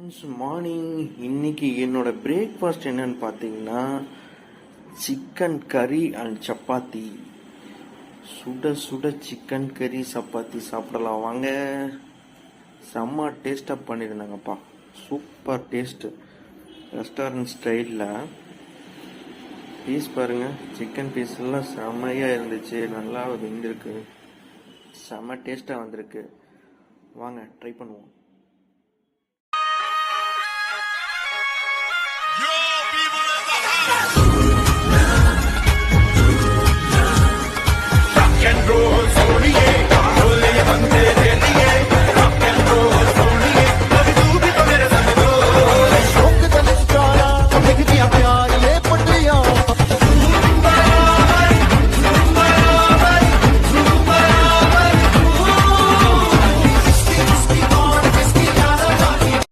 Friends, morning. இன்னைக்கு என்னோட breakfast என்னன்னு பார்த்தீங்கன்னா சிக்கன் கறி அண்ட் சப்பாத்தி. சுட சுட சிக்கன் கறி சப்பாத்தி சாப்பிடலாம் வாங்க. செம்ம டேஸ்ட்டாக பண்ணியிருந்தாங்கப்பா, சூப்பர் டேஸ்ட்டு. ரெஸ்டாரண்ட் ஸ்டைலில் பீஸ் பாருங்கள், சிக்கன் பீஸ்லாம் செம்மையாக இருந்துச்சு, நல்லா வெந்திருக்கு, செம்ம டேஸ்ட்டாக வந்திருக்கு. வாங்க ட்ரை பண்ணுவோம்.